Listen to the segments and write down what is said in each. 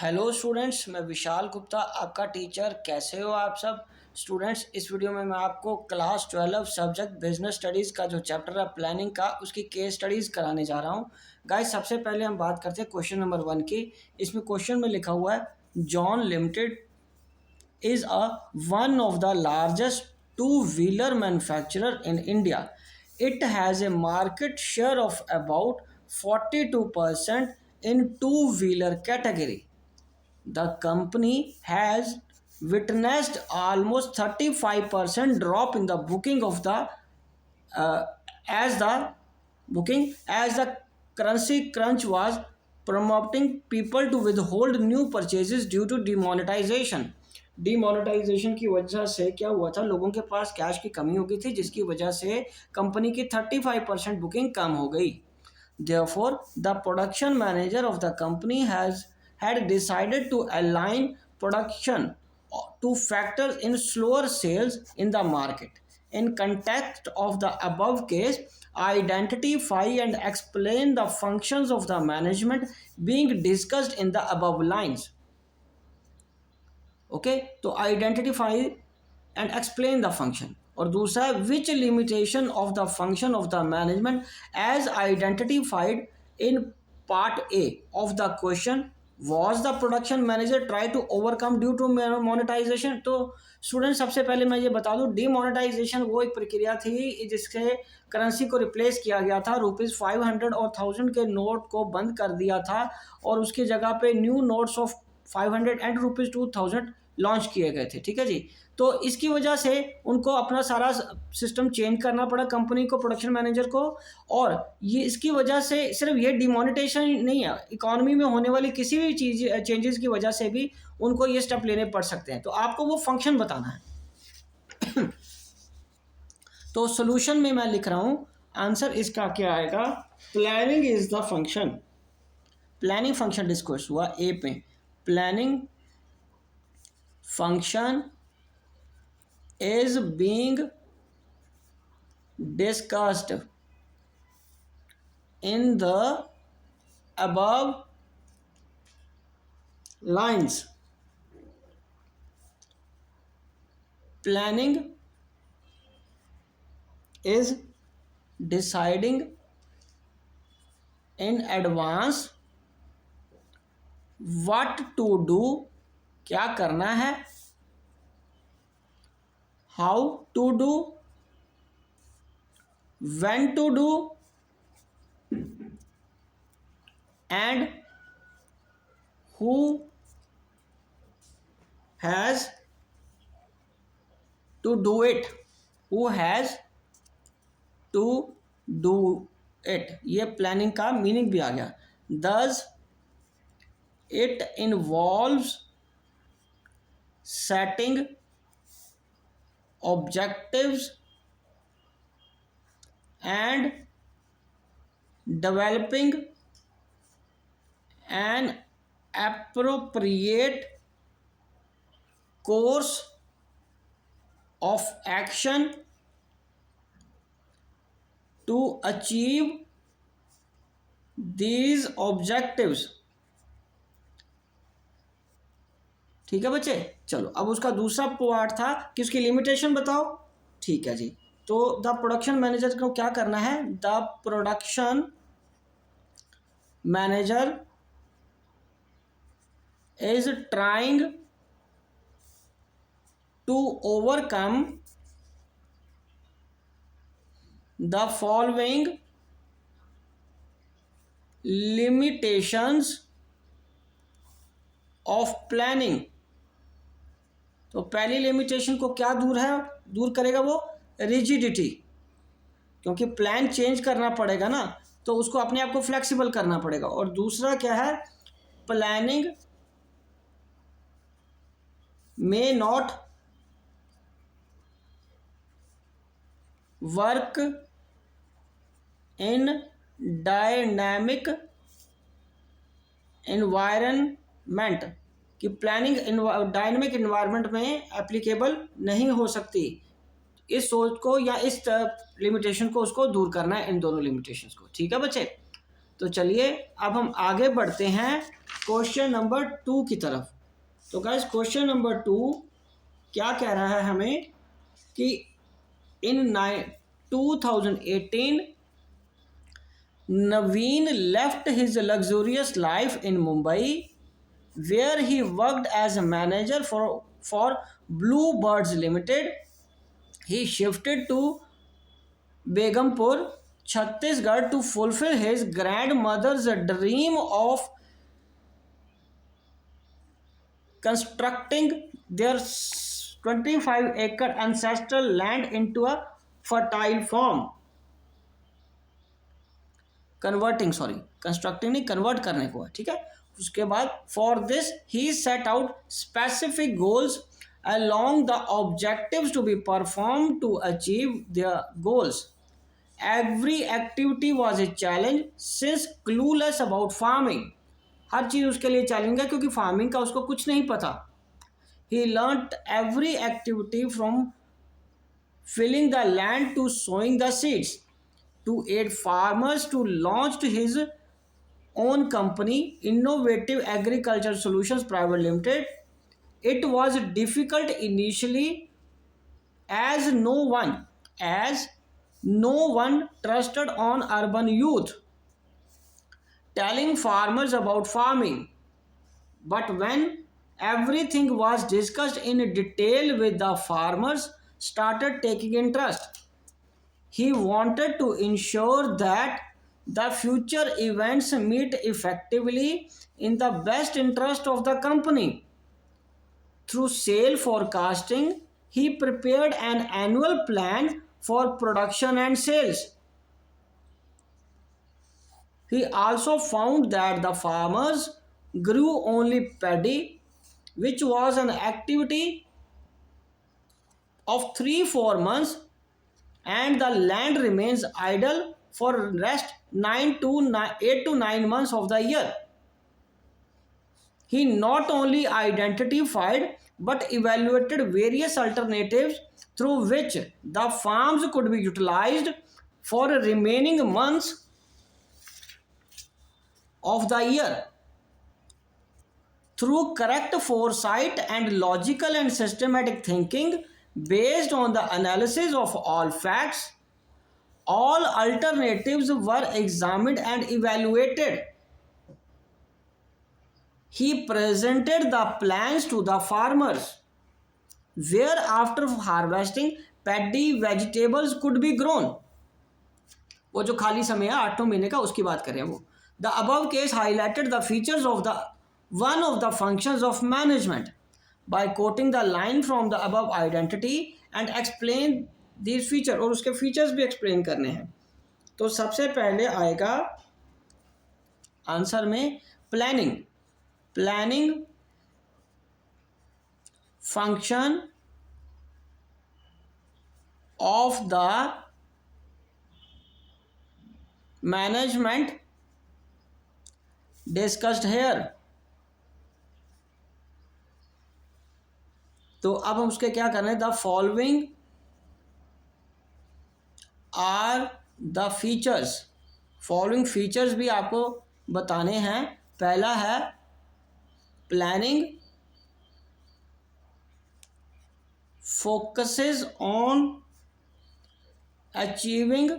Hello students, मैं विशाल गुप्ता आपका teacher. कैसे हो आप सब स्टूडेंट्स। इस वीडियो में मैं आपको क्लास 12 सब्जेक्ट बिजनेस स्टडीज़ का जो चैप्टर है प्लानिंग का, उसकी केस स्टडीज़ कराने जा रहा हूं। गाइस, सबसे पहले हम बात करते हैं क्वेश्चन नंबर 1 की। इसमें क्वेश्चन में लिखा हुआ है, John limited is one of the largest two-wheeler manufacturer in India. It has a market share of about 42% in two-wheeler category. The company has witnessed almost 35% drop in the booking of the uh, as the currency crunch was promoting people to withhold new purchases due to demonetization. Demonetization की वजह से क्या हुआ था, लोगों के पास cash की कमी हो गई थी, जिसकी वजह से कंपनी की 35% बुकिंग कम हो गई। Therefore, the production manager of the company had decided to align production to factor in slower sales in the market. In context of the above case, identify and explain the functions of the management being discussed in the above lines. ओके, तो identify and explain the function. और दूसरा है, which limitation of the function of the management as identified in part A of the question was the production manager try to overcome due to monetization. तो student, सबसे पहले मैं ये बता दूं, डीमोनेटाइजेशन वो एक प्रक्रिया थी जिससे करेंसी को रिप्लेस किया गया था। ₹500 और 1000 के नोट को बंद कर दिया था और उसकी जगह पे new notes of 500 and ₹2000 launch किए गए थे। ठीक है जी। तो इसकी वजह से उनको अपना सारा सिस्टम चेंज करना पड़ा कंपनी को, प्रोडक्शन मैनेजर को। और ये इसकी वजह से सिर्फ ये डिमोनेटाइजेशन नहीं है, इकोनॉमी में होने वाली किसी भी चीज चेंजेस की वजह से भी उनको ये स्टेप लेने पड़ सकते हैं। तो आपको वो फंक्शन बताना है। तो सोल्यूशन में मैं लिख रहा हूं, आंसर इसका क्या आएगा, planning is the function. Planning function discuss हुआ ए पे। Planning function is being discussed in the above lines. Planning is deciding in advance what to do, क्या करना है, how to do, when to do, and who has to do it. Who has to do it, ये planning का meaning भी आ गया। Thus it involves setting objectives and developing an appropriate course of action to achieve these objectives। ठीक है बच्चे। चलो, अब उसका दूसरा पार्ट था कि उसकी लिमिटेशन बताओ। ठीक है जी। तो द प्रोडक्शन मैनेजर को क्या करना है, the production manager is trying to overcome the following limitations of planning. तो पहली लिमिटेशन को क्या दूर करेगा वो, रिजिडिटी, क्योंकि प्लान चेंज करना पड़ेगा ना, तो उसको अपने आप को फ्लेक्सिबल करना पड़ेगा। और दूसरा क्या है, planning may not work in dynamic environment, कि प्लानिंग डायनेमिक इन्वायरमेंट में एप्लीकेबल नहीं हो सकती। इस सोच को या इस लिमिटेशन को उसको दूर करना है, इन दोनों लिमिटेशंस को। ठीक है बच्चे। तो चलिए अब हम आगे बढ़ते हैं क्वेश्चन नंबर 2 की तरफ। तो गाइस क्वेश्चन नंबर 2 क्या कह रहा है हमें कि इन 2018 Naveen left his luxurious life in Mumbai, where he worked as a manager for Bluebirds Limited. He shifted to Begumpur, Chhattisgarh to fulfill his grandmother's dream of constructing their 25-acre ancestral land into a fertile farm. Constructing नहीं, convert करने को है, ठीक है। उसके बाद for this he set out specific goals along the objectives to be performed to achieve their goals. Every activity was a challenge since clueless about farming. हर चीज़ उसके लिए चैलेंज है क्योंकि फार्मिंग का उसको कुछ नहीं पता। He learnt every activity from filling the land to sowing the seeds. To aid farmers to launch his own company, Innovative Agriculture Solutions Private Limited. It was difficult initially as no one trusted on urban youth telling farmers about farming. But when everything was discussed in detail with the farmers started taking interest. He wanted to ensure that the future events meet effectively in the best interest of the company. Through sale forecasting, he prepared an annual plan for production and sales. He also found that the farmers grew only paddy, which was an activity of 3-4 months, and the land remains idle for rest 8 to 9 months of the year. He not only identified but evaluated various alternatives through which the farms could be utilized for the remaining months of the year. Through correct foresight and logical and systematic thinking, based on the analysis of all facts, all alternatives were examined and evaluated. He presented the plans to the farmers, where after harvesting, paddy vegetables could be grown. वो जो खाली समय है 8 महीने का उसकी बात करें वो. The above case highlighted the features of one of the functions of management. By quoting the line from the above identity and explain these features, और उसके फीचर्स भी एक्सप्लेन करने हैं. तो सबसे पहले आएगा आंसर में planning function of the management discussed here. तो अब हम उसके क्या कर रहे हैं, the following are the features. Following features भी आपको बताने हैं. पहला है planning focuses on achieving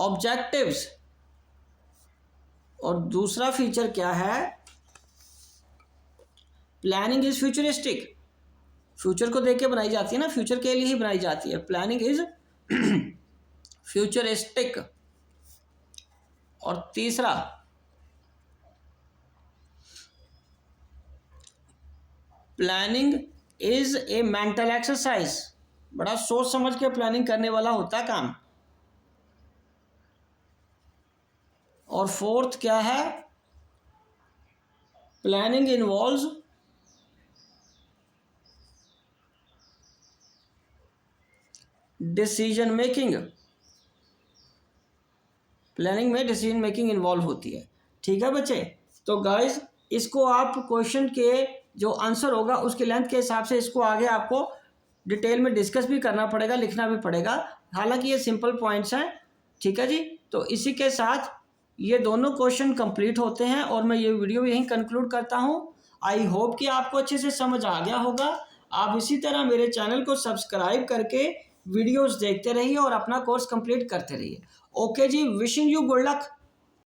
objectives. और दूसरा फीचर क्या है, प्लानिंग इज फ्यूचरिस्टिक. फ्यूचर को देख के बनाई जाती है ना, फ्यूचर के लिए ही बनाई जाती है. Planning is futuristic. और तीसरा planning is a mental exercise. बड़ा सोच समझ के प्लानिंग करने वाला होता है काम. और फोर्थ क्या है, planning involves decision making. Planning में डिसीजन मेकिंग इन्वॉल्व होती है. ठीक है बच्चे. तो गाइस इसको आप क्वेश्चन के जो आंसर होगा उसके लेंथ के हिसाब से इसको आगे आपको डिटेल में डिस्कस भी करना पड़ेगा, लिखना भी पड़ेगा. हालांकि ये सिंपल पॉइंट्स हैं. ठीक है जी. तो इसी के साथ ये दोनों क्वेश्चन कंप्लीट होते हैं और मैं ये वीडियो यहीं कंक्लूड करता हूँ। आई होप कि आपको अच्छे से समझ आ गया होगा। आप इसी तरह मेरे चैनल को सब्सक्राइब करके वीडियोस देखते रहिए और अपना कोर्स कंप्लीट करते रहिए। ओके जी, विशिंग यू गुड लक।